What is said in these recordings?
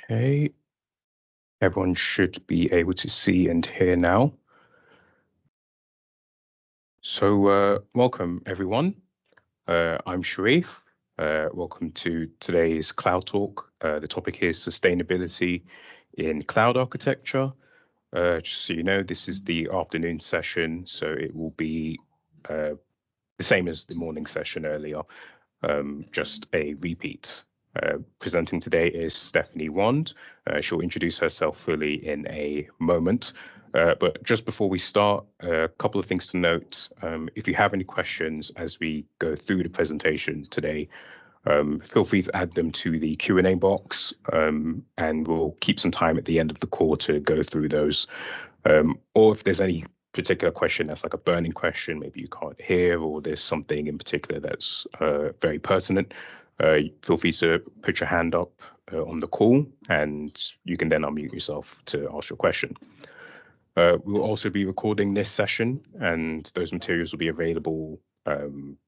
Okay, everyone should be able to see and hear now. So welcome everyone. I'm Sharif. Welcome to today's Cloud Talk. The topic is sustainability in cloud architecture. Just so you know, this is the afternoon session, so it will be the same as the morning session earlier, just a repeat. Presenting today is Stephanie Wand. She'll introduce herself fully in a moment. But just before we start, a couple of things to note. If you have any questions as we go through the presentation today, feel free to add them to the Q&A box, and we'll keep some time at the end of the call to go through those. Or if there's any particular question that's like a burning question, maybe you can't hear, or there's something in particular that's very pertinent, feel free to put your hand up on the call, and you can then unmute yourself to ask your question. We'll also be recording this session, and those materials will be available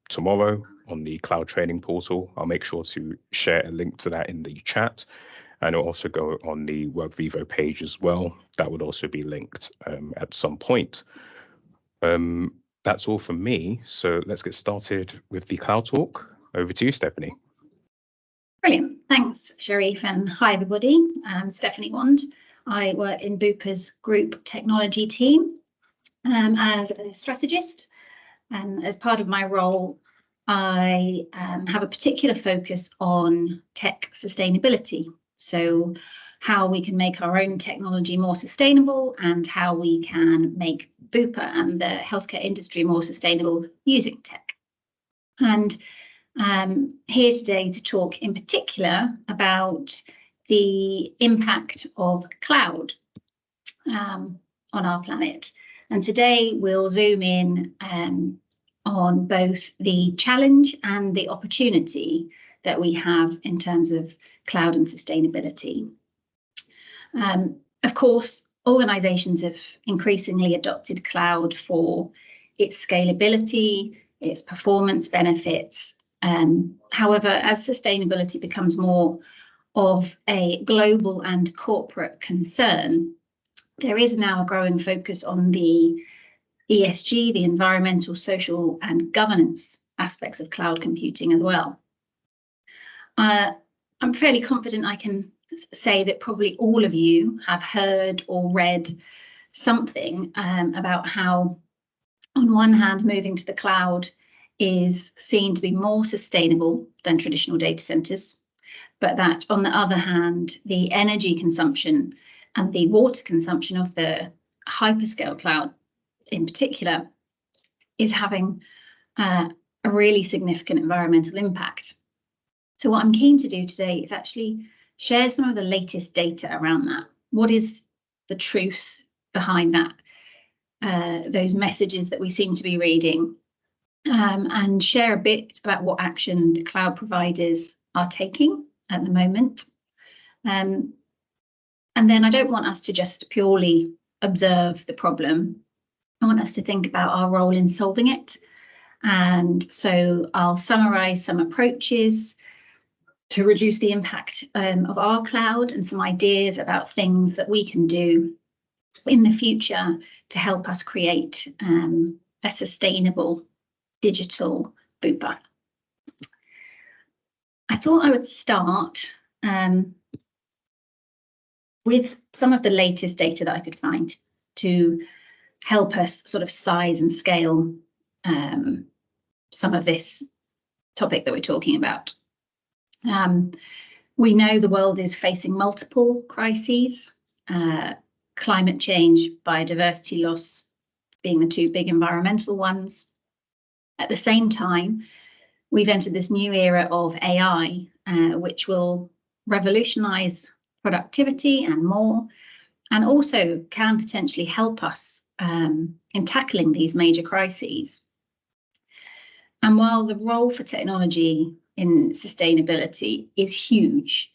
tomorrow on the Cloud Training portal. I'll make sure to share a link to that in the chat, and it'll also go on the WorkVivo page as well. That would also be linked at some point. That's all from me. So let's get started with the Cloud Talk. Over to you, Stephanie. Brilliant. Thanks, Sharif, and hi, everybody. I'm Stephanie Wand. I work in Bupa's group technology team as a strategist. And as part of my role, I have a particular focus on tech sustainability. So how we can make our own technology more sustainable and how we can make Bupa and the healthcare industry more sustainable using tech. And here today to talk in particular about the impact of cloud on our planet. And today we'll zoom in on both the challenge and the opportunity that we have in terms of cloud and sustainability. Of course, organizations have increasingly adopted cloud for its scalability, its performance benefits. However, as sustainability becomes more of a global and corporate concern, there is now a growing focus on the ESG, the environmental, social, and governance aspects of cloud computing as well. I'm fairly confident I can say that probably all of you have heard or read something about how, on one hand, moving to the cloud is seen to be more sustainable than traditional data centers, but that on the other hand, the energy consumption and the water consumption of the hyperscale cloud in particular is having a really significant environmental impact. So what I'm keen to do today is actually share some of the latest data around that. What is the truth behind that? Those messages that we seem to be reading, and share a bit about what action the cloud providers are taking at the moment. And then I don't want us to just purely observe the problem. I want us to think about our role in solving it. And so I'll summarize some approaches to reduce the impact of our cloud and some ideas about things that we can do in the future to help us create a sustainable digital Bupa. I thought I would start with some of the latest data that I could find to help us sort of size and scale some of this topic that we're talking about. We know the world is facing multiple crises, climate change, biodiversity loss being the two big environmental ones. At the same time, we've entered this new era of AI, which will revolutionize productivity and more, and also can potentially help us in tackling these major crises. And while the role for technology in sustainability is huge,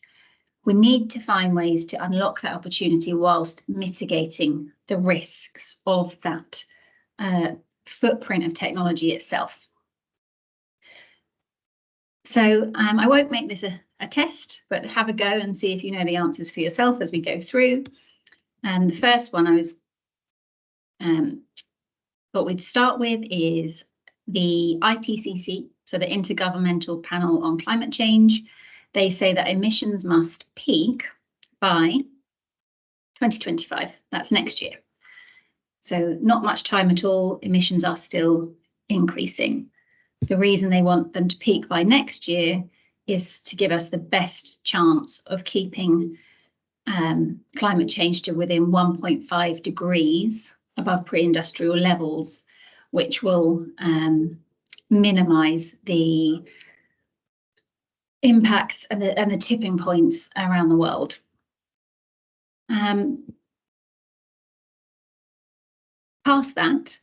we need to find ways to unlock that opportunity whilst mitigating the risks of that footprint of technology itself. So I won't make this a test, but have a go and see if you know the answers for yourself as we go through. The first one what we'd start with is the IPCC, so the Intergovernmental Panel on Climate Change. They say that emissions must peak by 2025. That's next year. So not much time at all. Emissions are still increasing. The reason they want them to peak by next year is to give us the best chance of keeping climate change to within 1.5 degrees above pre-industrial levels, which will minimise the impacts and the tipping points around the world. Past that,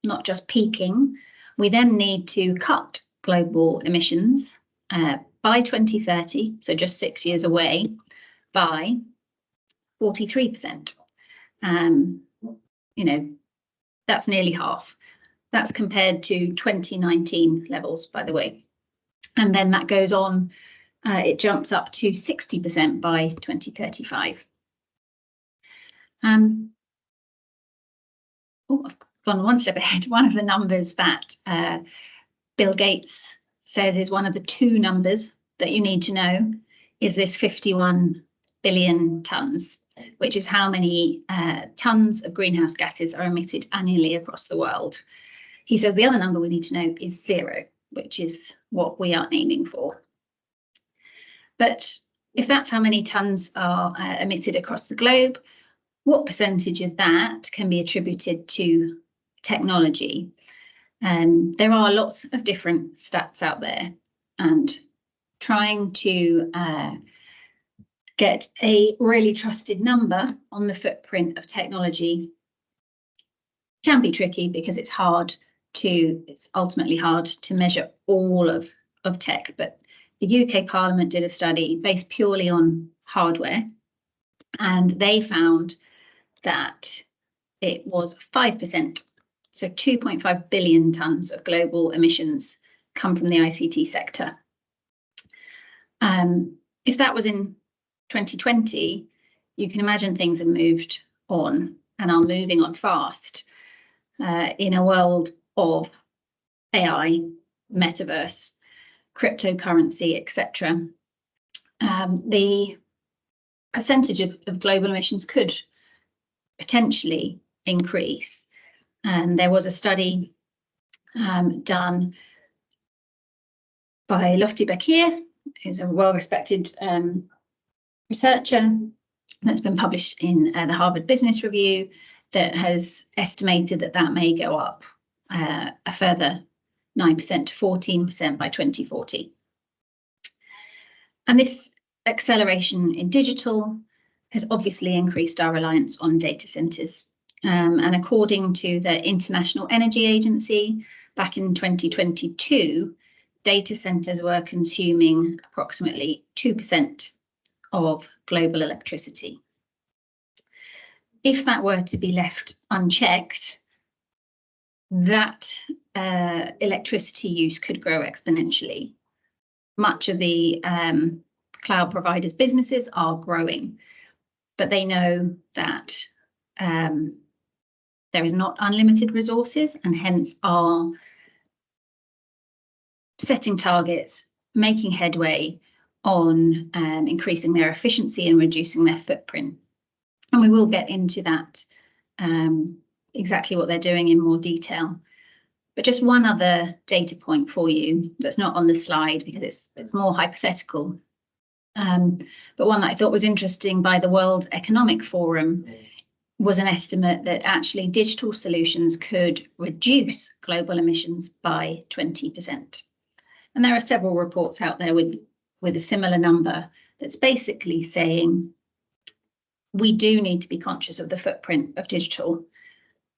not just peaking, we then need to cut global emissions by 2030, so just 6 years away, by 43%. You know, that's nearly half. That's compared to 2019 levels, by the way. And then that goes on, it jumps up to 60% by 2035. Oh, I've gone one step ahead. One of the numbers that Bill Gates says is one of the 2 numbers that you need to know is this 51 billion tonnes, which is how many tonnes of greenhouse gases are emitted annually across the world. He says the other number we need to know is 0, which is what we are aiming for. But if that's how many tonnes are emitted across the globe, what percentage of that can be attributed to technology? There are lots of different stats out there, and trying to get a really trusted number on the footprint of technology can be tricky because it's ultimately hard to measure all of tech. But the UK Parliament did a study based purely on hardware, and they found that it was 5%, so 2.5 billion tonnes of global emissions come from the ICT sector. If that was in 2020, you can imagine things have moved on and are moving on fast in a world of AI, metaverse, cryptocurrency, etc. The percentage of global emissions could potentially increase. And there was a study done by Lottie Bekier, who's a well-respected researcher that's been published in the Harvard Business Review, that has estimated that that may go up a further 9% to 14% by 2040. And this acceleration in digital has obviously increased our reliance on data centres. And according to the International Energy Agency, back in 2022, data centres were consuming approximately 2% of global electricity. If that were to be left unchecked, that electricity use could grow exponentially. Much of the cloud providers' businesses are growing, but they know that there is not unlimited resources, and hence are setting targets, making headway on increasing their efficiency and reducing their footprint. And we will get into that, exactly what they're doing in more detail. But just one other data point for you that's not on the slide because it's more hypothetical. But one that I thought was interesting by the World Economic Forum was an estimate that actually digital solutions could reduce global emissions by 20%. And there are several reports out there with a similar number that's basically saying we do need to be conscious of the footprint of digital,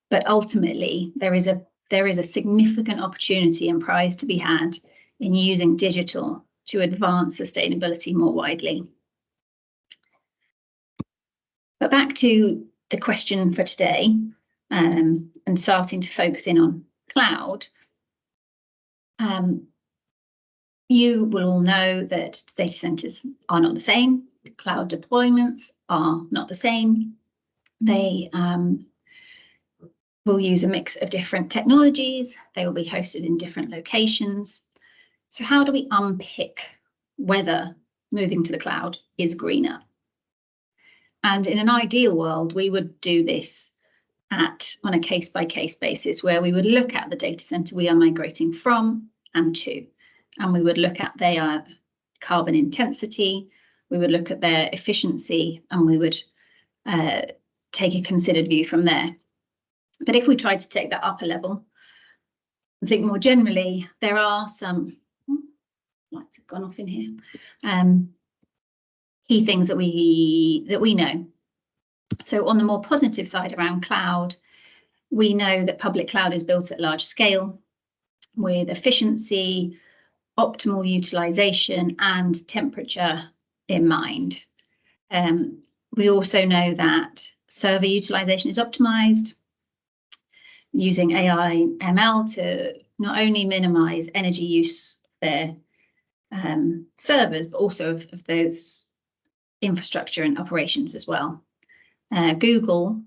but ultimately there is a significant opportunity and prize to be had in using digital to advance sustainability more widely. But back to the question for today, and starting to focus in on cloud. You will all know that data centers are not the same. Cloud deployments are not the same. They will use a mix of different technologies. They will be hosted in different locations. So how do we unpick whether moving to the cloud is greener? And in an ideal world, we would do this on a case-by-case basis, where we would look at the data center we are migrating from and to, and we would look at their carbon intensity, we would look at their efficiency, and we would take a considered view from there. But if we try to take that up a level, I think more generally, there are some, lights have gone off in here, key things that we know. So on the more positive side around cloud, we know that public cloud is built at large scale with efficiency, optimal utilization, and temperature in mind. We also know that server utilization is optimized using AI ML to not only minimize energy use of their servers, but also of those infrastructure and operations as well. Google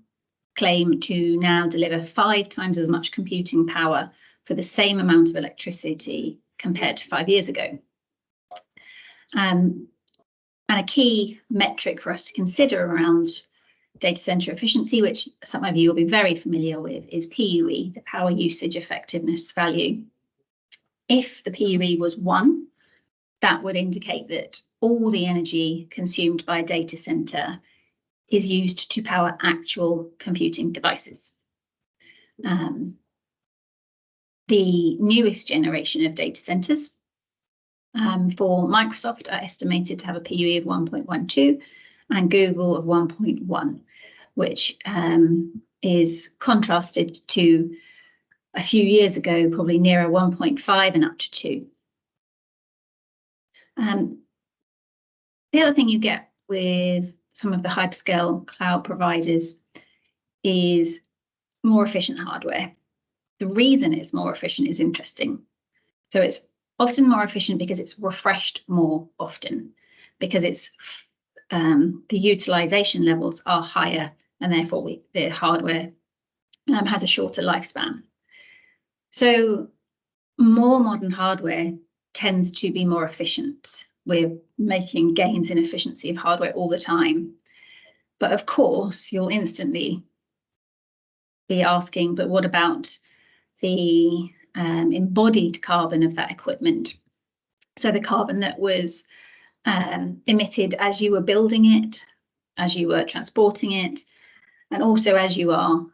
claim to now deliver 5 times as much computing power for the same amount of electricity compared to 5 years ago. And a key metric for us to consider around data center efficiency, which some of you will be very familiar with, is PUE, the power usage effectiveness value. If the PUE was 1, that would indicate that all the energy consumed by a data center is used to power actual computing devices. The newest generation of data centers for Microsoft are estimated to have a PUE of 1.12 and Google of 1.1, which is contrasted to a few years ago, probably nearer 1.5 and up to 2. The other thing you get with some of the hyperscale cloud providers is more efficient hardware. The reason it's more efficient is interesting. So it's often more efficient because it's refreshed more often, because it's the utilization levels are higher, and therefore the hardware has a shorter lifespan. So more modern hardware tends to be more efficient. We're making gains in efficiency of hardware all the time. But of course, you'll instantly be asking, but what about the embodied carbon of that equipment? So the carbon that was emitted as you were building it, as you were transporting it, and also as you are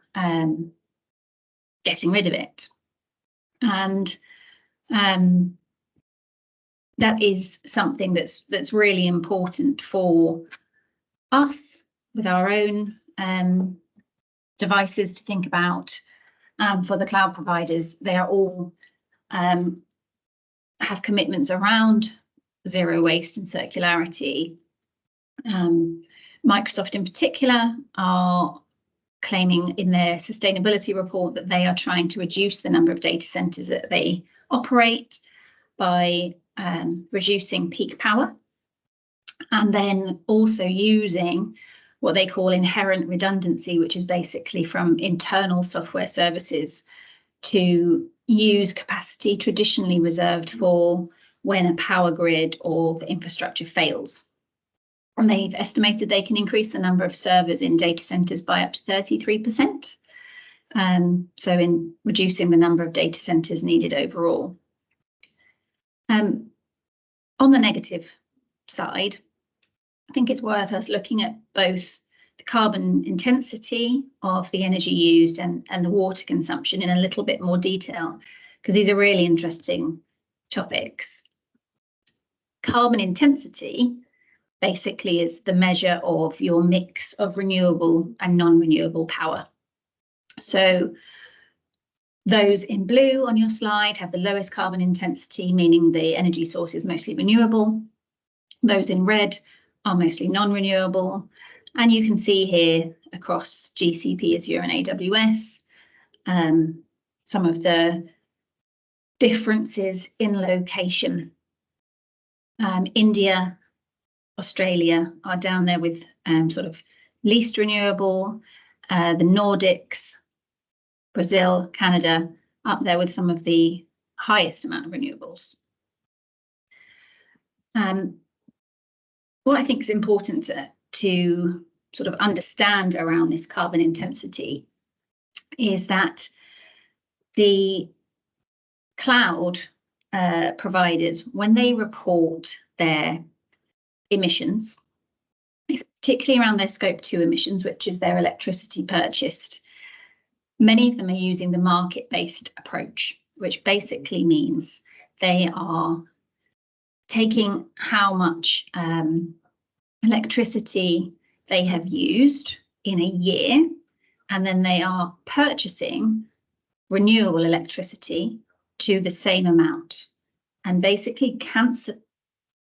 getting rid of it. And that is something that's really important for us with our own devices to think about. For the cloud providers, they are all have commitments around zero waste and circularity. Microsoft in particular are claiming in their sustainability report that they are trying to reduce the number of data centers that they operate by reducing peak power, and then also using what they call inherent redundancy, which is basically from internal software services to use capacity traditionally reserved for when a power grid or the infrastructure fails. And they've estimated they can increase the number of servers in data centers by up to 33%. So in reducing the number of data centers needed overall. On the negative side, I think it's worth us looking at both the carbon intensity of the energy used and the water consumption in a little bit more detail, because these are really interesting topics. Carbon intensity basically is the measure of your mix of renewable and non-renewable power. So those in blue on your slide have the lowest carbon intensity, meaning the energy source is mostly renewable. Those in red are mostly non-renewable. And you can see here across GCP, Azure, and AWS, some of the differences in location India, Australia are down there with sort of least renewable, the Nordics, Brazil, Canada, up there with some of the highest amount of renewables. What I think is important to sort of understand around this carbon intensity is that the cloud providers, when they report their emissions, it's particularly around their scope 2 emissions, which is their electricity purchased. Many of them are using the market-based approach, which basically means they are taking how much electricity they have used in a year, and then they are purchasing renewable electricity to the same amount, and basically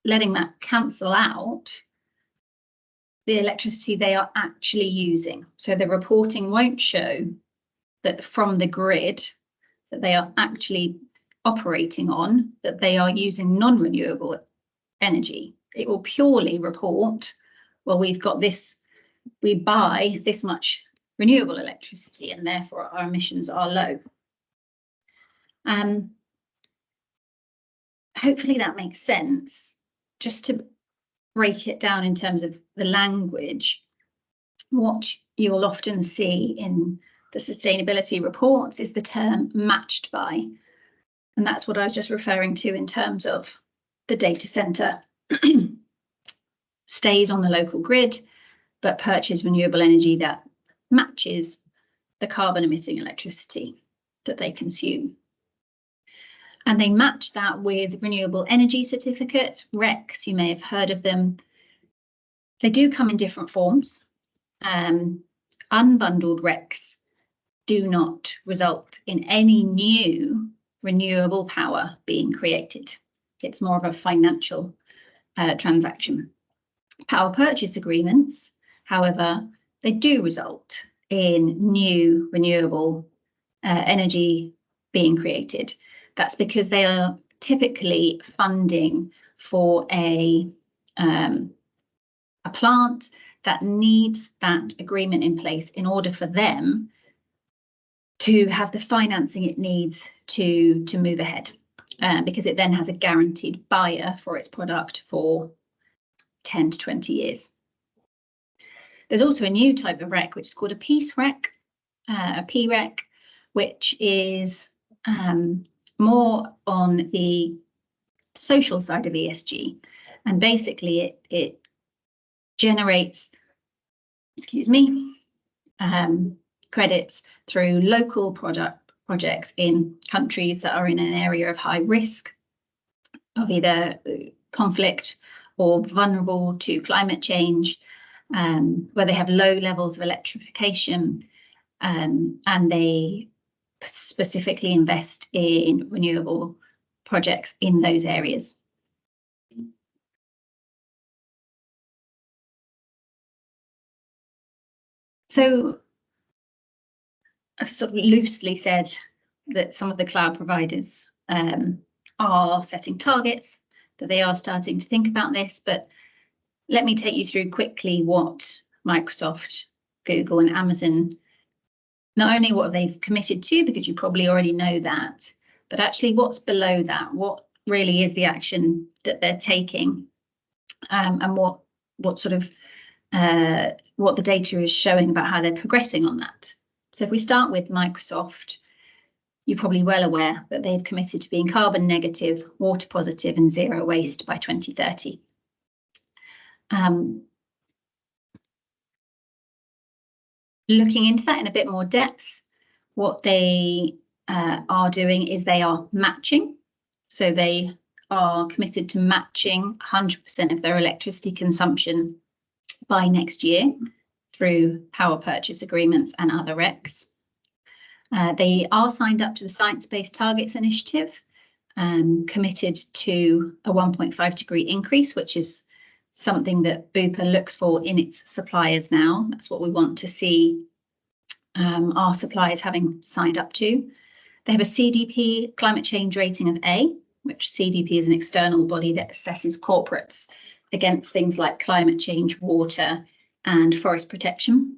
letting that cancel out the electricity they are actually using. So the reporting won't show that from the grid that they are actually operating on, that they are using non-renewable energy. It will purely report, well, we've got this, we buy this much renewable electricity and therefore our emissions are low. Hopefully that makes sense. Just to break it down in terms of the language, what you will often see in the sustainability reports is the term matched by. And that's what I was just referring to in terms of the data centre stays on the local grid, but purchases renewable energy that matches the carbon emitting electricity that they consume. And they match that with renewable energy certificates, RECs, you may have heard of them. They do come in different forms. Unbundled RECs do not result in any new renewable power being created. It's more of a financial transaction. Power purchase agreements, however, they do result in new renewable energy being created. That's because they are typically funding for a plant that needs that agreement in place in order for them to have the financing it needs to move ahead, because it then has a guaranteed buyer for its product for 10 to 20 years. There's also a new type of REC, which is called a peace REC, a PREC, which is more on the social side of ESG. And basically it generates, credits through local projects in countries that are in an area of high risk of either conflict or vulnerable to climate change, where they have low levels of electrification, and they specifically invest in renewable projects in those areas. So I've sort of loosely said that some of the cloud providers are setting targets, that they are starting to think about this, but let me take you through quickly what Microsoft, Google and Amazon, not only what they've committed to, because you probably already know that, but actually what's below that, what really is the action that they're taking, and what sort of what the data is showing about how they're progressing on that. So if we start with Microsoft, you're probably well aware that they've committed to being carbon negative, water positive and zero waste by 2030. Looking into that in a bit more depth, what they are doing is they are matching. So they are committed to matching 100% of their electricity consumption by next year through power purchase agreements and other RECs. They are signed up to the Science Based Targets Initiative, committed to a 1.5 degree increase, which is something that Bupa looks for in its suppliers now. That's what we want to see our suppliers having signed up to. They have a CDP climate change rating of A, which CDP is an external body that assesses corporates against things like climate change, water, and forest protection.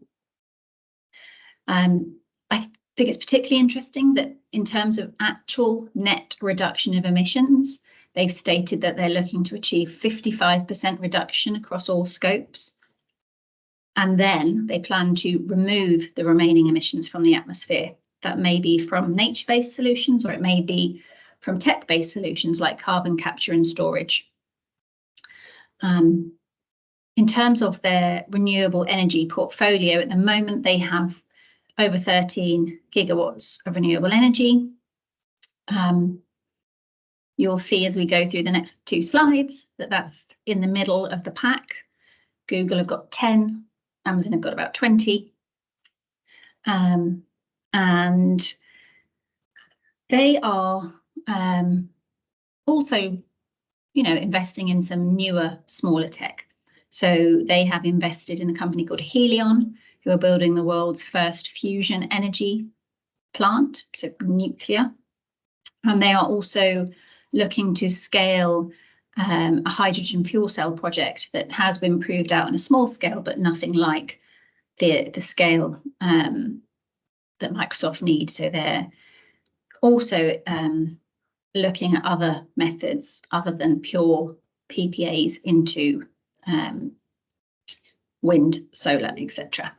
I think it's particularly interesting that in terms of actual net reduction of emissions, they've stated that they're looking to achieve 55% reduction across all scopes. And then they plan to remove the remaining emissions from the atmosphere. That may be from nature-based solutions, or it may be from tech-based solutions like carbon capture and storage. In terms of their renewable energy portfolio, at the moment they have over 13 gigawatts of renewable energy. You'll see as we go through the next two slides that that's in the middle of the pack. Google have got 10, Amazon have got about 20. And they are also, investing in some newer, smaller tech. So they have invested in a company called Helion, who are building the world's first fusion energy plant, so nuclear. And they are also looking to scale a hydrogen fuel cell project that has been proved out on a small scale, but nothing like the scale that Microsoft needs. So they're also looking at other methods other than pure PPAs into wind, solar, etc.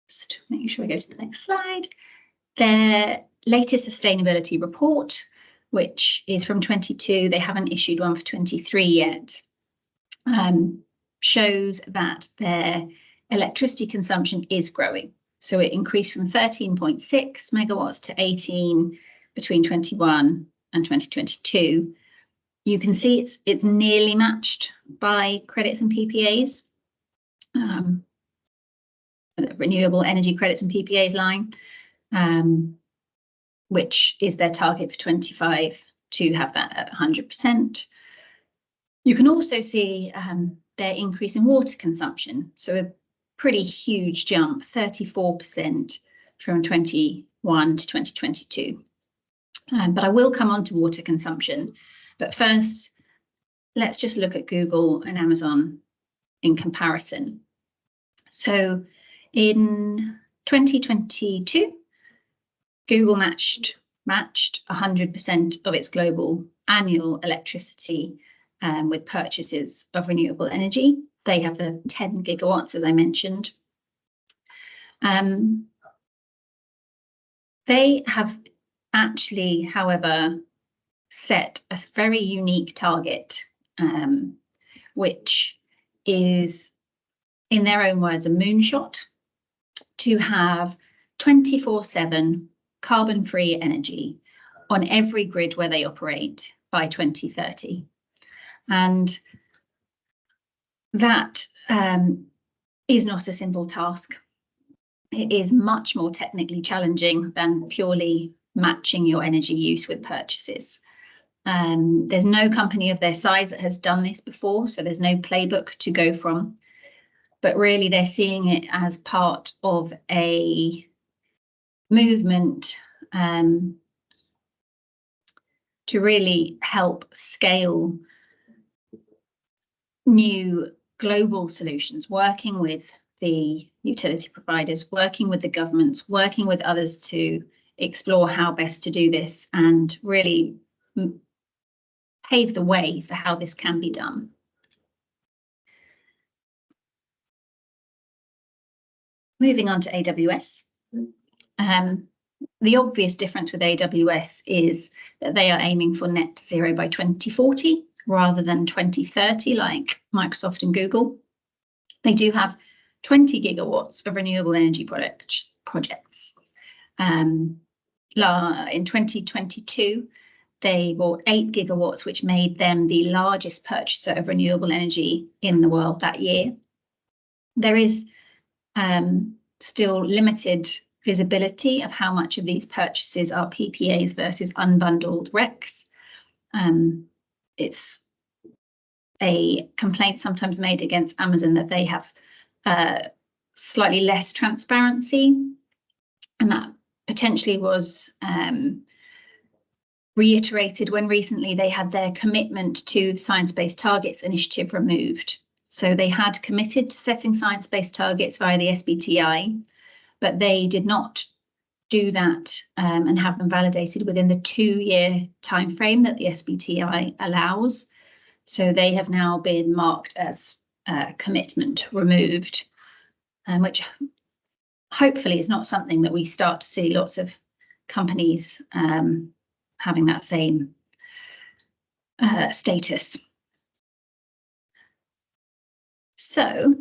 Just making sure we go to the next slide. Their latest sustainability report, which is from 22, they haven't issued one for 23 yet, shows that their electricity consumption is growing. So it increased from 13.6 megawatts to 18 between 21 and 2022. You can see it's nearly matched by credits and PPAs. The renewable energy credits and PPAs line, which is their target for 25 to have that at 100%. You can also see their increase in water consumption. So a pretty huge jump, 34% from 21 to 2022. But I will come on to water consumption. But first, let's just look at Google and Amazon in comparison. So in 2022, Google matched 100% of its global annual electricity with purchases of renewable energy. They have the 10 gigawatts, as I mentioned. They have actually, however, set a very unique target, which is, in their own words, a moonshot to have 24/7 carbon-free energy on every grid where they operate by 2030. And that is not a simple task. It is much more technically challenging than purely matching your energy use with purchases. There's no company of their size that has done this before, so there's no playbook to go from. But really, they're seeing it as part of a movement to really help scale new global solutions, working with the utility providers, working with the governments, working with others to explore how best to do this and really pave the way for how this can be done. Moving on to AWS. The obvious difference with AWS is that they are aiming for net zero by 2040 rather than 2030 like Microsoft and Google. They do have 20 gigawatts of renewable energy projects. In 2022, they bought 8 gigawatts, which made them the largest purchaser of renewable energy in the world that year. There is still limited visibility of how much of these purchases are PPAs versus unbundled RECs. It's a complaint sometimes made against Amazon that they have slightly less transparency And that potentially was reiterated when recently they had their commitment to the Science Based Targets initiative removed. So they had committed to setting science-based targets via the SBTi, but they did not do that and have them validated within the 2-year timeframe that the SBTi allows. So they have now been marked as commitment removed, which hopefully is not something that we start to see lots of companies having that same status. So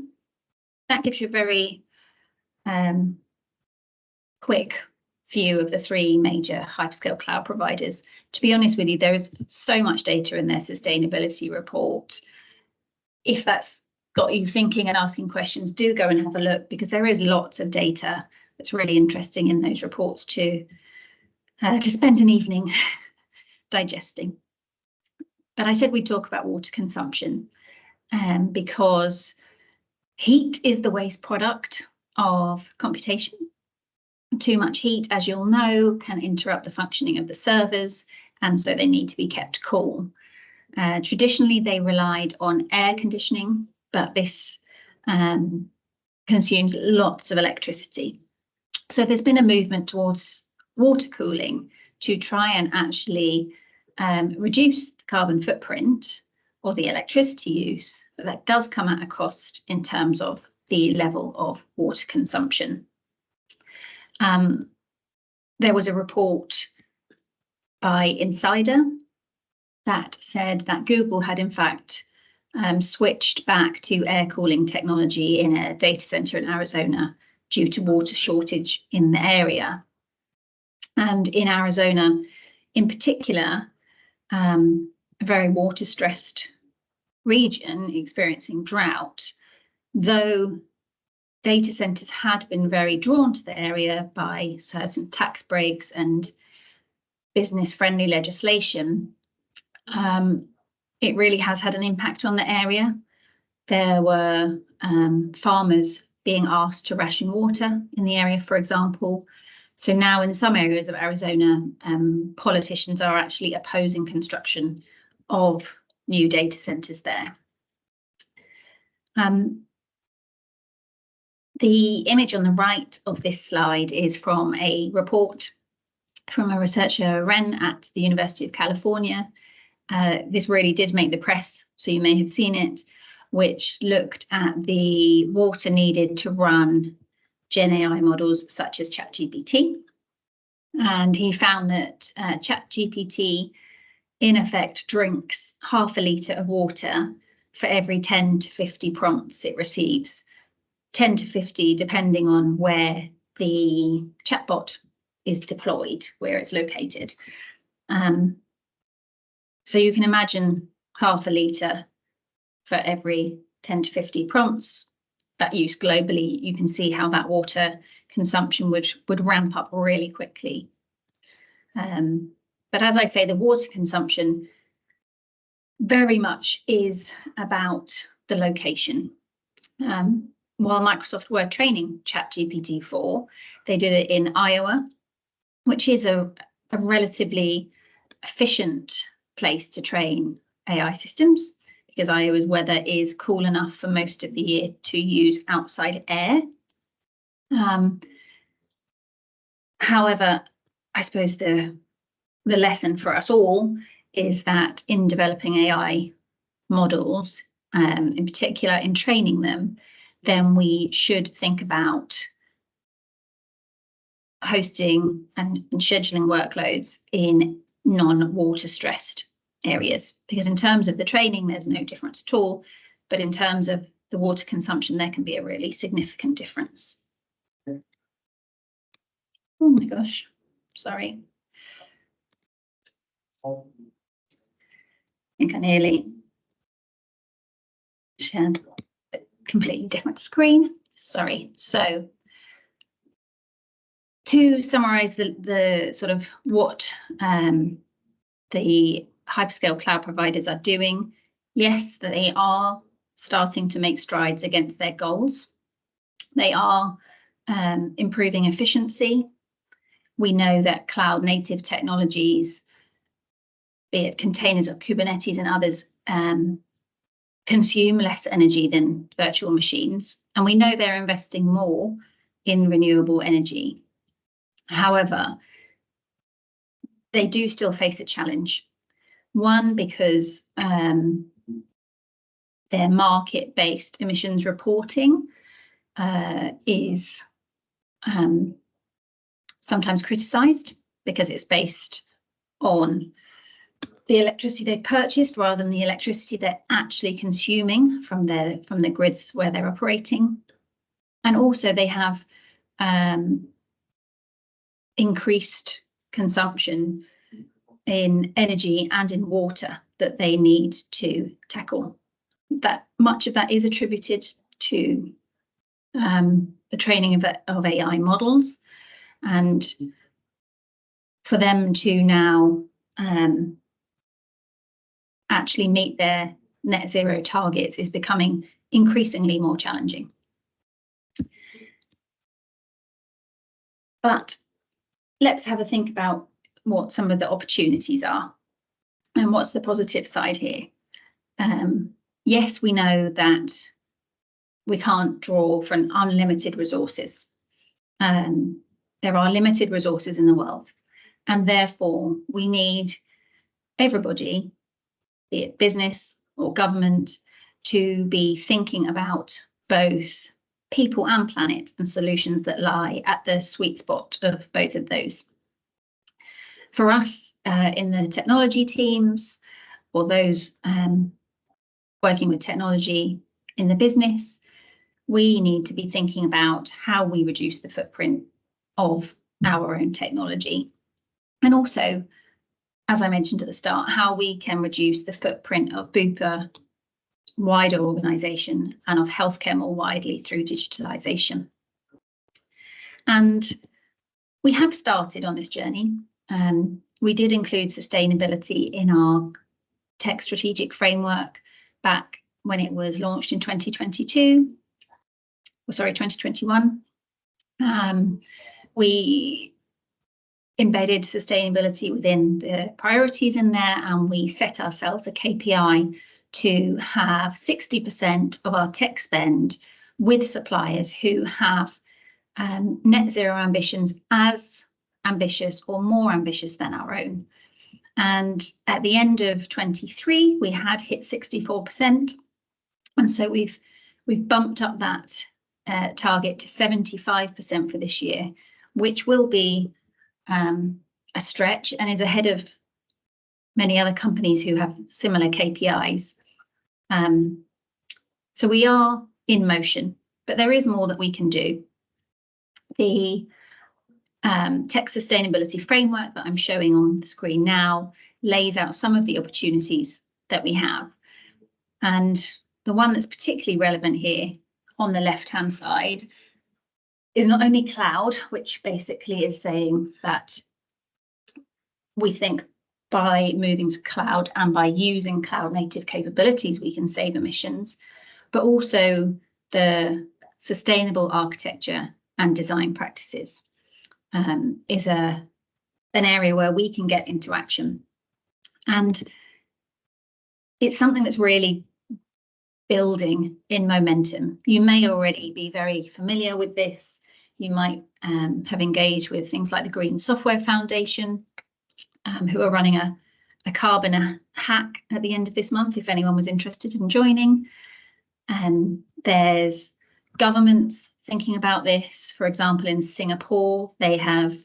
that gives you a very quick view of the 3 major hyperscale cloud providers. To be honest with you, there is so much data in their sustainability report. If that's got you thinking and asking questions, do go and have a look, because there is lots of data that's really interesting in those reports to spend an evening digesting. But I said we'd talk about water consumption because heat is the waste product of computation. Too much heat, as you'll know, can interrupt the functioning of the servers, and so they need to be kept cool. Traditionally, they relied on air conditioning, but this consumes lots of electricity. So there's been a movement towards water cooling to try and actually reduce the carbon footprint or the electricity use, but that does come at a cost in terms of the level of water consumption. There was a report by Insider that said that Google had in fact switched back to air cooling technology in a data center in Arizona due to water shortage in the area. And in Arizona, in particular, a very water-stressed region experiencing drought, though data centers had been very drawn to the area by certain tax breaks and business-friendly legislation, it really has had an impact on the area. There were farmers being asked to ration water in the area, for example. So now in some areas of Arizona, politicians are actually opposing construction of new data centers there. The image on the right of this slide is from a report from a researcher, Ren, at the University of California. This really did make the press, so you may have seen it, which looked at the water needed to run Gen AI models such as ChatGPT. And he found that ChatGPT, in effect, drinks half a litre of water for every 10 to 50 prompts it receives. 10 to 50, depending on where the chatbot is deployed, where it's located. So you can imagine half a litre for every 10 to 50 prompts. That use globally, you can see how that water consumption would ramp up really quickly. But as I say, the water consumption very much is about the location. While Microsoft were training ChatGPT 4, they did it in Iowa, which is a relatively efficient place to train AI systems, because Iowa's weather is cool enough for most of the year to use outside air. However, I suppose the lesson for us all is that in developing AI models, in particular in training them, then we should think about hosting and scheduling workloads in non-water stressed areas, because in terms of the training, there's no difference at all. But in terms of the water consumption, there can be a really significant difference. Oh my gosh, sorry. I think I nearly shared a completely different screen. Sorry. So to summarize the sort of what the hyperscale cloud providers are doing, yes, they are starting to make strides against their goals. They are improving efficiency We know that cloud native technologies, be it containers or Kubernetes and others, consume less energy than virtual machines. And we know they're investing more in renewable energy. However, they do still face a challenge. One, because their market-based emissions reporting is sometimes criticised because it's based on the electricity they purchased rather than the electricity they're actually consuming from the grids where they're operating. And also they have increased consumption in energy and in water that they need to tackle. That much of that is attributed to the training of AI models, and for them to now actually meet their net zero targets is becoming increasingly more challenging. But let's have a think about what some of the opportunities are and what's the positive side here. Yes, we know that we can't draw from unlimited resources. There are limited resources in the world, and therefore we need everybody, be it business or government, to be thinking about both people and planet and solutions that lie at the sweet spot of both of those. For us in the technology teams, or those working with technology in the business, we need to be thinking about how we reduce the footprint of our own technology. And also, as I mentioned at the start, how we can reduce the footprint of Bupa wider organisation and of healthcare more widely through digitalisation. And we have started on this journey. We did include sustainability in our tech strategic framework back when it was launched in 2021. We embedded sustainability within the priorities in there, and we set ourselves a KPI to have 60% of our tech spend with suppliers who have net zero ambitions as ambitious or more ambitious than our own. And at the end of 23, we had hit 64%. And so we've bumped up that target to 75% for this year, which will be a stretch and is ahead of many other companies who have similar KPIs. So we are in motion, but there is more that we can do. The tech sustainability framework that I'm showing on the screen now lays out some of the opportunities that we have. And the one that's particularly relevant here on the left-hand side is not only cloud, which basically is saying that we think by moving to cloud and by using cloud native capabilities, we can save emissions, but also the sustainable architecture and design practices is an area where we can get into action. And it's something that's really building in momentum. You may already be very familiar with this. You might have engaged with things like the Green Software Foundation, who are running a carbon hack at the end of this month, if anyone was interested in joining. There's governments thinking about this. For example, in Singapore, they have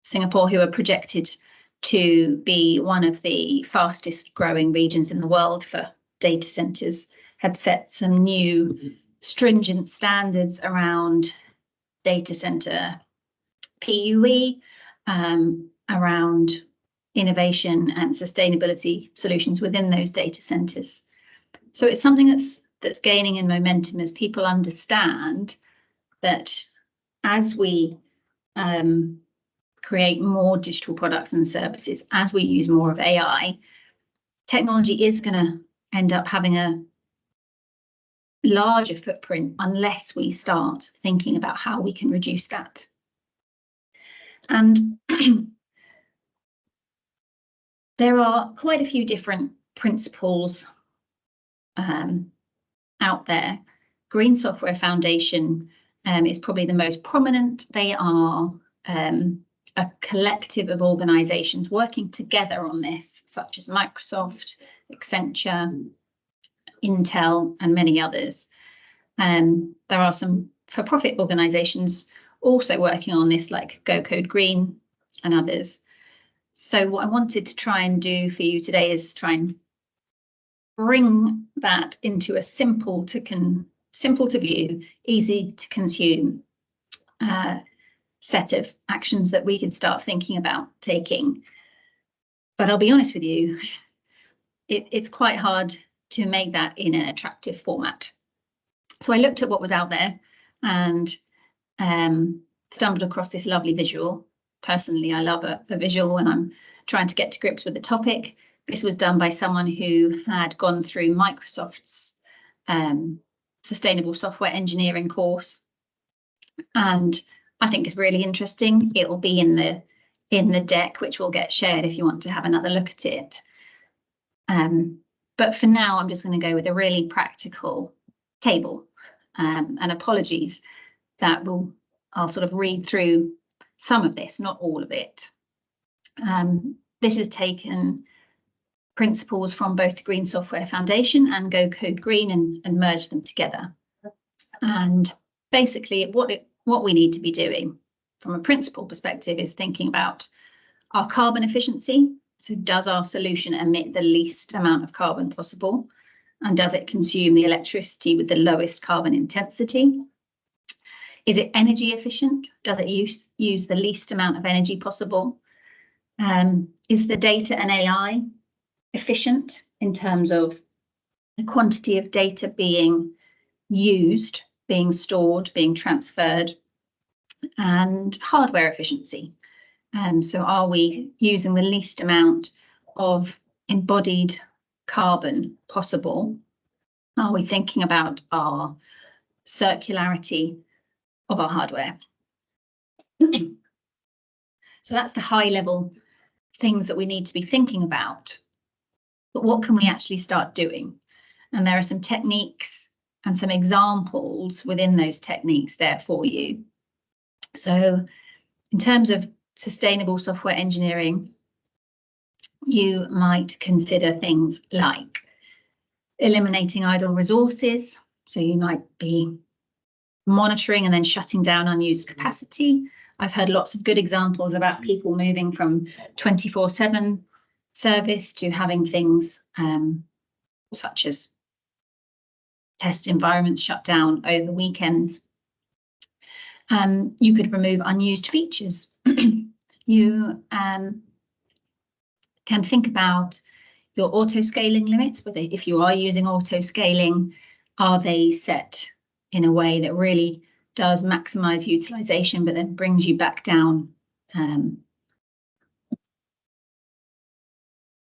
Singapore, who are projected to be one of the fastest growing regions in the world for data centres, have set some new stringent standards around data centre PUE, around innovation and sustainability solutions within those data centres. So it's something that's gaining in momentum as people understand that as we create more digital products and services, as we use more of AI, technology is going to end up having a larger footprint unless we start thinking about how we can reduce that. And there are quite a few different principles out there. Green Software Foundation is probably the most prominent. They are a collective of organisations working together on this, such as Microsoft, Accenture, Intel, and many others. There are some for-profit organisations also working on this, like Go Code Green and others. So what I wanted to try and do for you today is try and bring that into a simple to view, easy to consume set of actions that we could start thinking about taking. But I'll be honest with you, it's quite hard to make that in an attractive format. So I looked at what was out there and stumbled across this lovely visual. Personally, I love a visual when I'm trying to get to grips with the topic. This was done by someone who had gone through Microsoft's Sustainable Software Engineering course, and I think it's really interesting. It will be in the deck, which will get shared if you want to have another look at it. But for now, I'm just going to go with a really practical table. And apologies that I'll sort of read through some of this, not all of it. This has taken principles from both the Green Software Foundation and Go Code Green and merged them together. And basically what we need to be doing from a principle perspective is thinking about our carbon efficiency. So does our solution emit the least amount of carbon possible? And does it consume the electricity with the lowest carbon intensity? Is it energy efficient? Does it use the least amount of energy possible? Is the data and AI efficient in terms of the quantity of data being used, being stored, being transferred, and hardware efficiency? So are we using the least amount of embodied carbon possible? Are we thinking about our circularity of our hardware? So that's the high level things that we need to be thinking about. But what can we actually start doing? And there are some techniques and some examples within those techniques there for you. So in terms of sustainable software engineering, you might consider things like eliminating idle resources. So you might be monitoring and then shutting down unused capacity. I've heard lots of good examples about people moving from 24/7 service to having things such as test environments shut down over weekends. You could remove unused features. You can think about your auto-scaling limits, but if you are using auto-scaling, are they set in a way that really does maximize utilization, but then brings you back down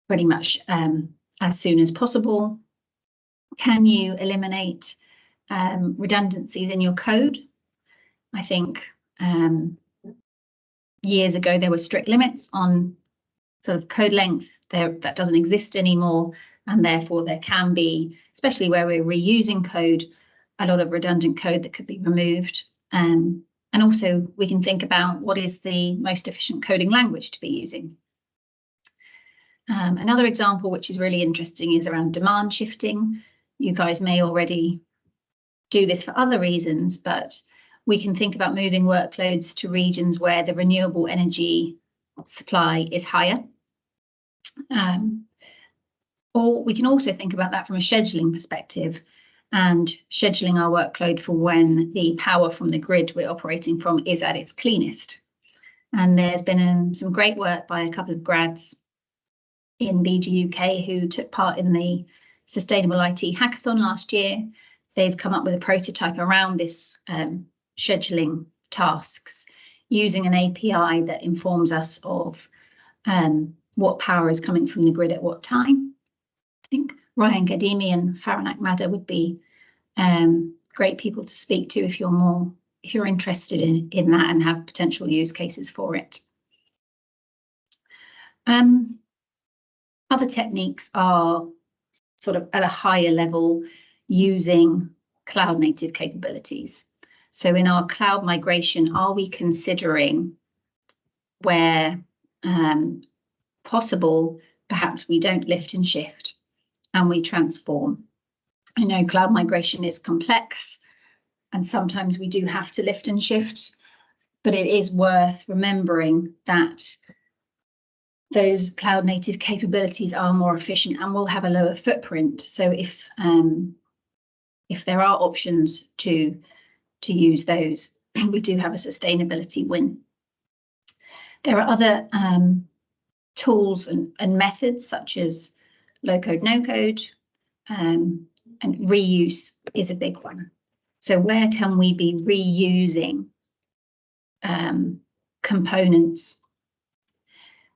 pretty much as soon as possible? Can you eliminate redundancies in your code? I think years ago there were strict limits on sort of code length. That doesn't exist anymore, and therefore there can be, especially where we're reusing code, a lot of redundant code that could be removed. And also we can think about what is the most efficient coding language to be using. Another example which is really interesting is around demand shifting. You guys may already do this for other reasons, but we can think about moving workloads to regions where the renewable energy supply is higher. Or we can also think about that from a scheduling perspective and scheduling our workload for when the power from the grid we're operating from is at its cleanest. And there's been some great work by a couple of grads in BG UK who took part in the Sustainable IT Hackathon last year. They've come up with a prototype around this scheduling tasks using an API that informs us of what power is coming from the grid at what time. I think Ryan Gadimi and Faranak Madda would be great people to speak to if you're interested in that and have potential use cases for it. Other techniques are sort of at a higher level using cloud native capabilities. So in our cloud migration, are we considering where possible, perhaps we don't lift and shift and we transform? I know cloud migration is complex and sometimes we do have to lift and shift, but it is worth remembering that those cloud native capabilities are more efficient and will have a lower footprint. So if there are options to use those, we do have a sustainability win. There are other tools and methods such as low code, no code, and reuse is a big one. So where can we be reusing components?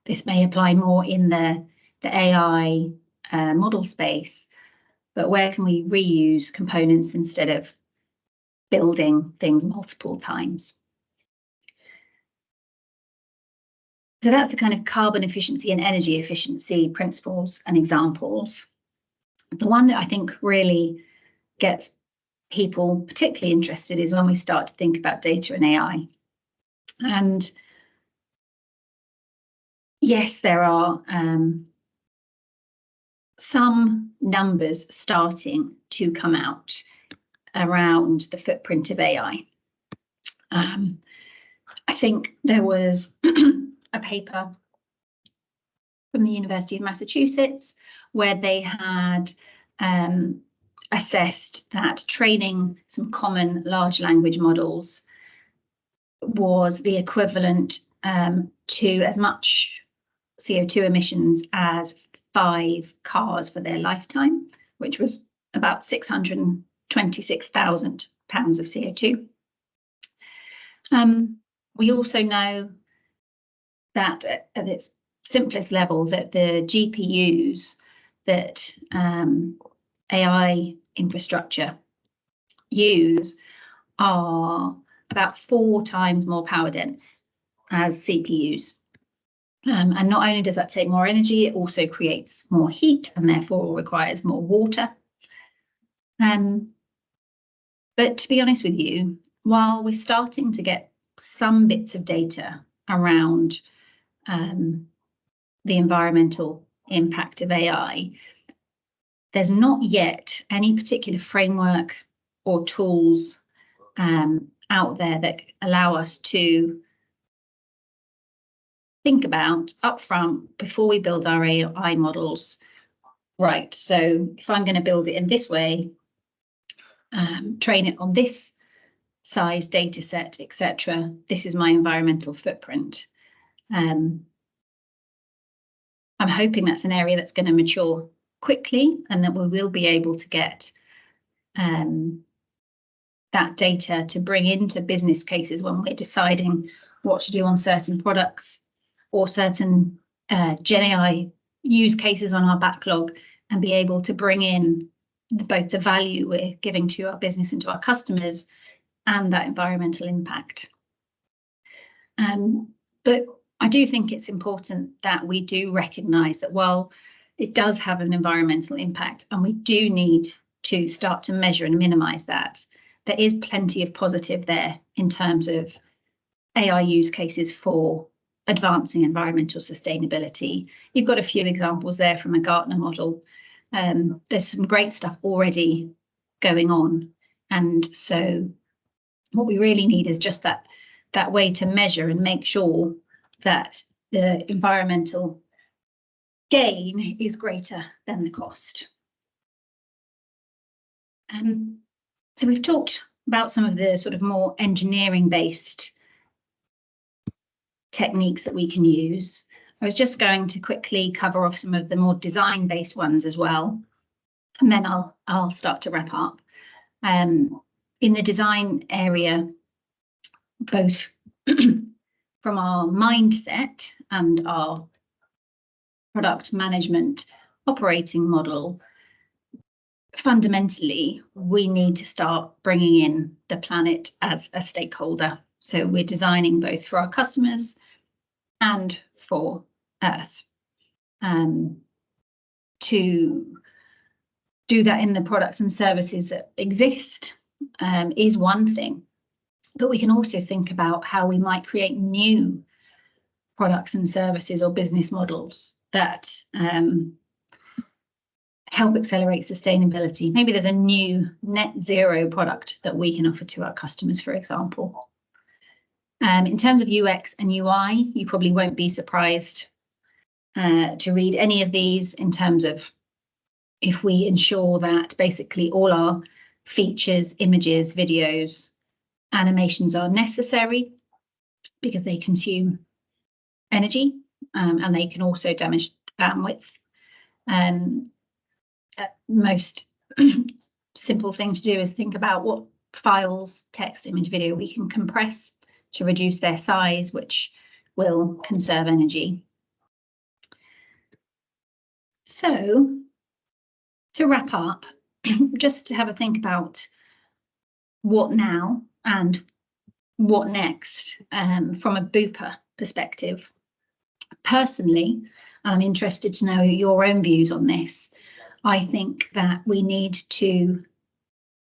This may apply more in the AI model space, but where can we reuse components instead of building things multiple times? So that's the kind of carbon efficiency and energy efficiency principles and examples. The one that I think really gets people particularly interested is when we start to think about data and AI. And yes, there are some numbers starting to come out around the footprint of AI. I think there was a paper from the University of Massachusetts where they had assessed that training some common large language models was the equivalent to as much CO2 emissions as 5 cars for their lifetime, which was about 626,000 pounds of CO2. We also know that at its simplest level that the GPUs that AI infrastructure use are about 4 times more power dense as CPUs. And not only does that take more energy, it also creates more heat and therefore requires more water. But to be honest with you, while we're starting to get some bits of data around the environmental impact of AI, there's not yet any particular framework or tools out there that allow us to think about upfront before we build our AI models. Right, so if I'm going to build it in this way, train it on this size data set, etc., this is my environmental footprint. I'm hoping that's an area that's going to mature quickly and that we will be able to get that data to bring into business cases when we're deciding what to do on certain products or certain GenAI use cases on our backlog, and be able to bring in both the value we're giving to our business and to our customers and that environmental impact. But I do think it's important that we do recognise that while it does have an environmental impact and we do need to start to measure and minimise that, there is plenty of positive there in terms of AI use cases for advancing environmental sustainability. You've got a few examples there from a Gartner model. There's some great stuff already going on. And so what we really need is just that way to measure and make sure that the environmental gain is greater than the cost. So we've talked about some of the sort of more engineering-based techniques that we can use. I was just going to quickly cover off some of the more design-based ones as well, and then I'll start to wrap up. In the design area, both from our mindset and our product management operating model, fundamentally, we need to start bringing in the planet as a stakeholder. So we're designing both for our customers and for Earth. to do that in the products and services that exist is one thing. But we can also think about how we might create new products and services or business models that help accelerate sustainability. Maybe there's a new net zero product that we can offer to our customers, for example. In terms of UX and UI, you probably won't be surprised to read any of these in terms of if we ensure that basically all our features, images, videos, animations are necessary because they consume energy and they can also damage bandwidth. Most simple thing to do is think about what files, text, image, video we can compress to reduce their size, which will conserve energy. So to wrap up, just to have a think about what now and what next from a Bupa perspective. Personally, I'm interested to know your own views on this. I think that we need to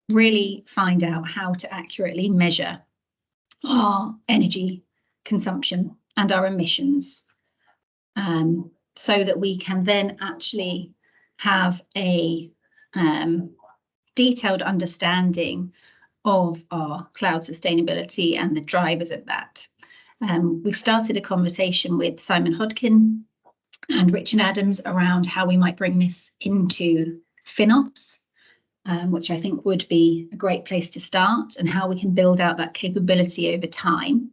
really find out how to accurately measure our energy consumption and our emissions so that we can then actually have a detailed understanding of our cloud sustainability and the drivers of that. We've started a conversation with Simon Hodkin and Richard Adams around how we might bring this into FinOps, which I think would be a great place to start, and how we can build out that capability over time.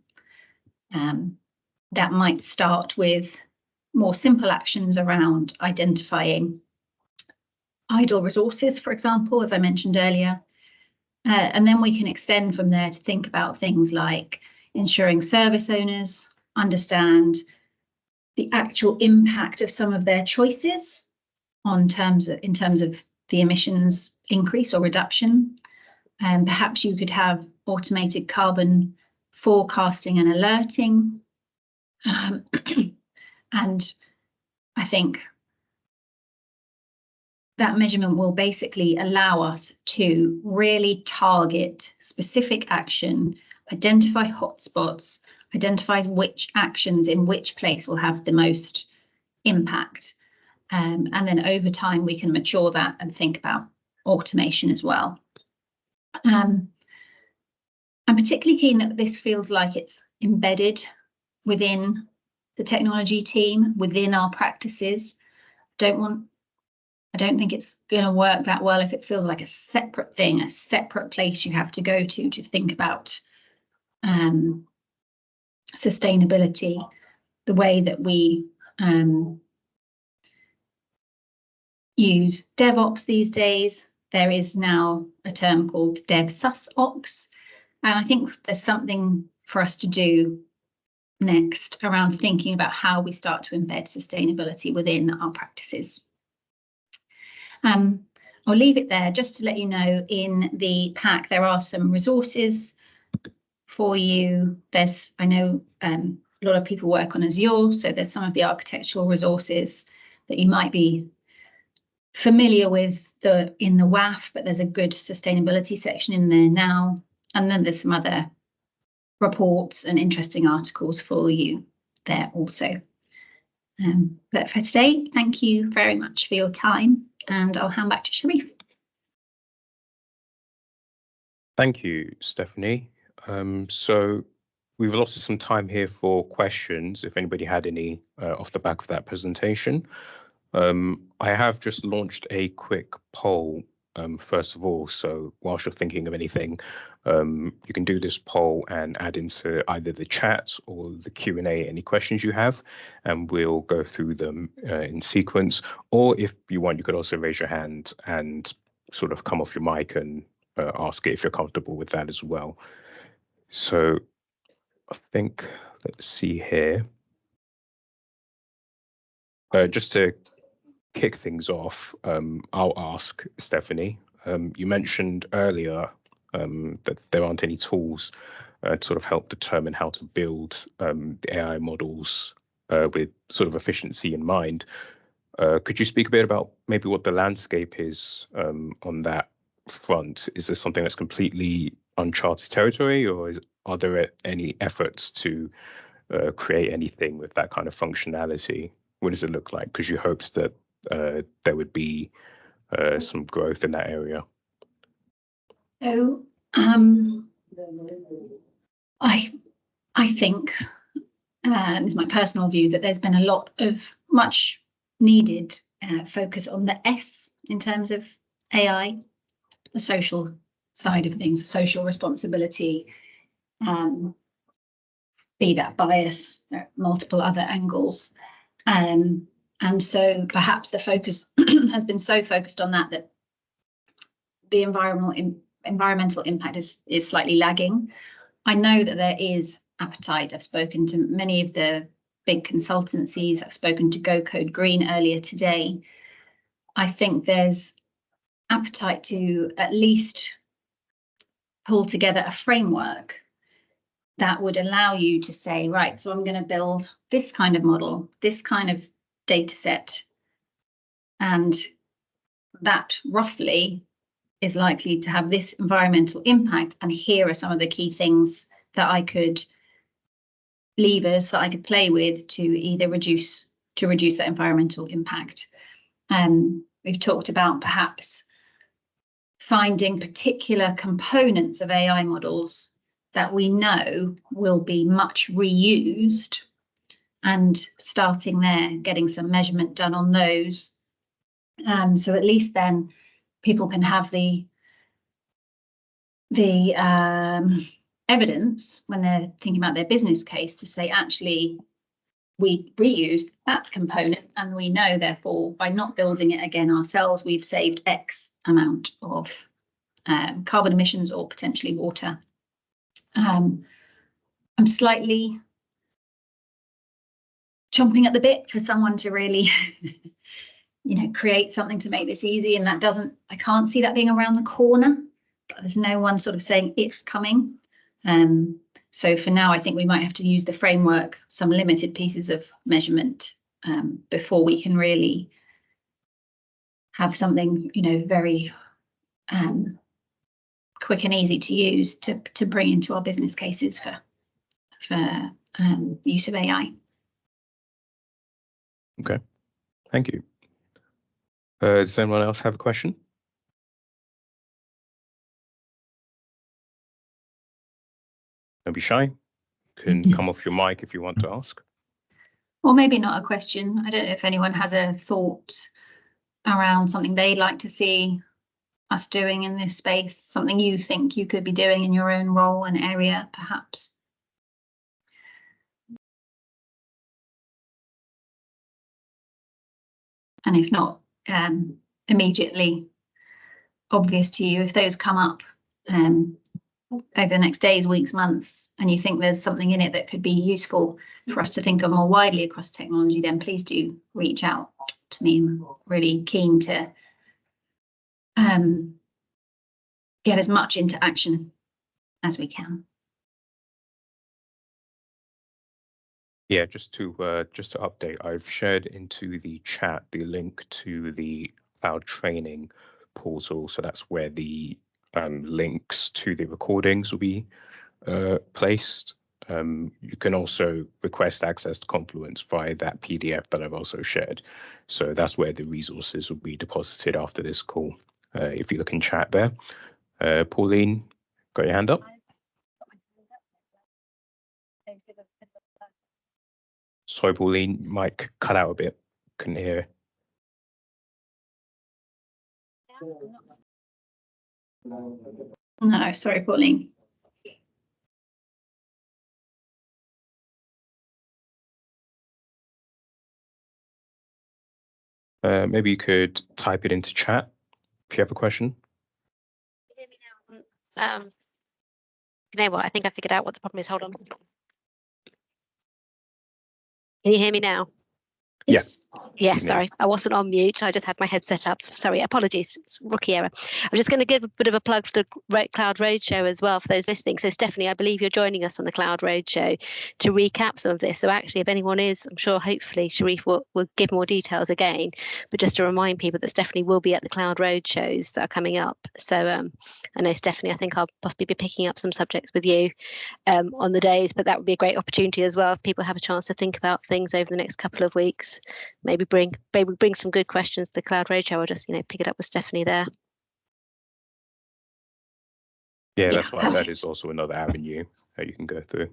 That might start with more simple actions around identifying idle resources, for example, as I mentioned earlier. And then we can extend from there to think about things like ensuring service owners understand the actual impact of some of their choices in terms of the emissions increase or reduction. And perhaps you could have automated carbon forecasting and alerting. And I think that measurement will basically allow us to really target specific action, identify hotspots, identify which actions in which place will have the most impact. And then over time, we can mature that and think about automation as well. I'm particularly keen that this feels like it's embedded within the technology team, within our practices. I don't think it's going to work that well if it feels like a separate thing, a separate place you have to go to think about sustainability, the way that we use DevOps these days. There is now a term called DevSusOps, and I think there's something for us to do next around thinking about how we start to embed sustainability within our practices. I'll leave it there just to let you know in the pack there are some resources for you. I know a lot of people work on Azure, so there's some of the architectural resources that you might be familiar with in the WAF, but there's a good sustainability section in there now. And then there's some other reports and interesting articles for you there also. But for today, thank you very much for your time, and I'll hand back to Sharif. Thank you, Stephanie. So we've allotted some time here for questions, if anybody had any off the back of that presentation. I have just launched a quick poll, first of all, so whilst you're thinking of anything, you can do this poll and add into either the chat or the Q&A any questions you have, and we'll go through them in sequence. Or if you want, you could also raise your hand and sort of come off your mic and ask it if you're comfortable with that as well. So I think, let's see here. Just to kick things off, I'll ask Stephanie. You mentioned earlier that there aren't any tools to sort of help determine how to build the AI models with sort of efficiency in mind. Could you speak a bit about maybe what the landscape is on that front? Is this something that's completely uncharted territory, or are there any efforts to create anything with that kind of functionality? What does it look like? Because you hoped that there would be some growth in that area. So I think, and it's my personal view, that there's been a lot of much needed focus on the S in terms of AI, the social side of things, social responsibility, be that bias, multiple other angles. And so perhaps the focus has been so focused on that the environmental impact is slightly lagging. I know that there is appetite. I've spoken to many of the big consultancies. I've spoken to Go Code Green earlier today. I think there's appetite to at least pull together a framework that would allow you to say, right, so I'm going to build this kind of model, this kind of data set, and that roughly is likely to have this environmental impact, and here are some of the key things that I could, levers that I could play with to either reduce that environmental impact. We've talked about perhaps finding particular components of AI models that we know will be much reused, and starting there, getting some measurement done on those. So at least then people can have the evidence when they're thinking about their business case to say, actually, we reused that component, and we know, therefore, by not building it again ourselves, we've saved X amount of carbon emissions or potentially water. I'm slightly chomping at the bit for someone to really create something to make this easy, and I can't see that being around the corner, but there's no one sort of saying it's coming. So for now, I think we might have to use the framework, some limited pieces of measurement, before we can really have something, very quick and easy to use to bring into our business cases for use of AI. Okay, thank you. Does anyone else have a question? Don't be shy. You can come off your mic if you want to ask. Or maybe not a question. I don't know if anyone has a thought around something they'd like to see us doing in this space, something you think you could be doing in your own role and area, perhaps. And if not immediately obvious to you, if those come up over the next days, weeks, months, and you think there's something in it that could be useful for us to think of more widely across technology, then please do reach out to me. I'm really keen to get as much into action as we can. Yeah, just to update, I've shared into the chat the link to the cloud training portal. So that's where the links to the recordings will be placed. You can also request access to Confluence via that PDF that I've also shared. So that's where the resources will be deposited after this call. If you look in chat there. Pauline, got your hand up? Sorry, Pauline, mic cut out a bit. Couldn't hear. No, sorry, Pauline. Maybe you could type it into chat if you have a question. Can you hear me now? You know what? I think I figured out what the problem is. Hold on. Can you hear me now? Yes. Yeah, Yeah. sorry, I wasn't on mute. I just had my head set up. Sorry, apologies. It's rookie error. I'm just going to give a bit of a plug for the Cloud Roadshow as well for those listening. So Stephanie, I believe you're joining us on the Cloud Roadshow to recap some of this. So actually, if anyone is, I'm sure hopefully Sharif will give more details again. But just to remind people that Stephanie will be at the Cloud Roadshows that are coming up. So I know Stephanie, I think I'll possibly be picking up some subjects with you on the days, but that would be a great opportunity as well if people have a chance to think about things over the next couple of weeks. Maybe bring some good questions to the Cloud Roadshow, or just pick it up with Stephanie there. Yeah, that's right. That is also another avenue that you can go through.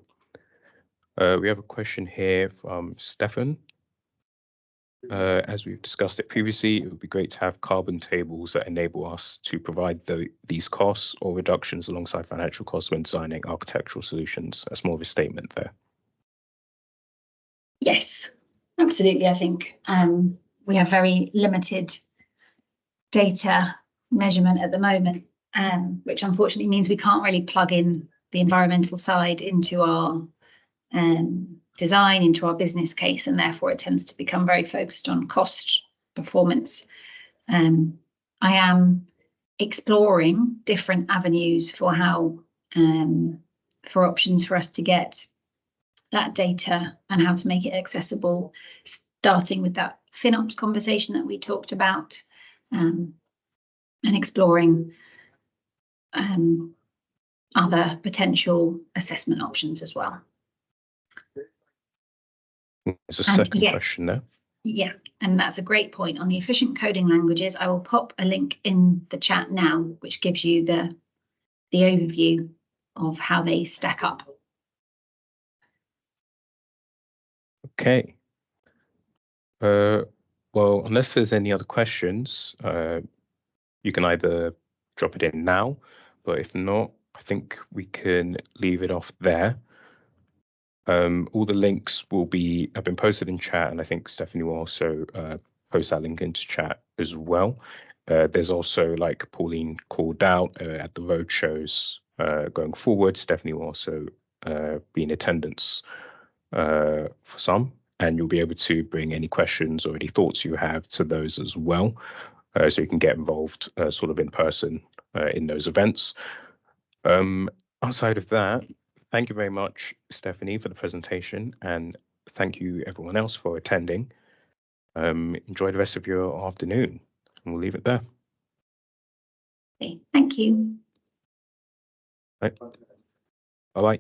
We have a question here from Stefan. As we've discussed it previously, it would be great to have carbon tables that enable us to provide these costs or reductions alongside financial costs when designing architectural solutions. That's more of a statement there. Yes, absolutely. I think we have very limited data measurement at the moment, which unfortunately means we can't really plug in the environmental side into our design, into our business case, and therefore it tends to become very focused on cost, performance. I am exploring different avenues for how for options for us to get that data and how to make it accessible, starting with that FinOps conversation that we talked about, and exploring other potential assessment options as well. There's a second question there. Yeah, and that's a great point. On the efficient coding languages, I will pop a link in the chat now, which gives you the overview of how they stack up. Okay. Well, unless there's any other questions, you can either drop it in now, but if not, I think we can leave it off there. All the links have been posted in chat, and I think Stephanie will also post that link into chat as well. There's also, like Pauline called out, at the road shows going forward, Stephanie will also be in attendance for some, and you'll be able to bring any questions or any thoughts you have to those as well, so you can get involved sort of in person in those events. Outside of that, thank you very much, Stephanie, for the presentation, and thank you everyone else for attending. Enjoy the rest of your afternoon, and we'll leave it there. Okay, thank you. Right. Bye-bye.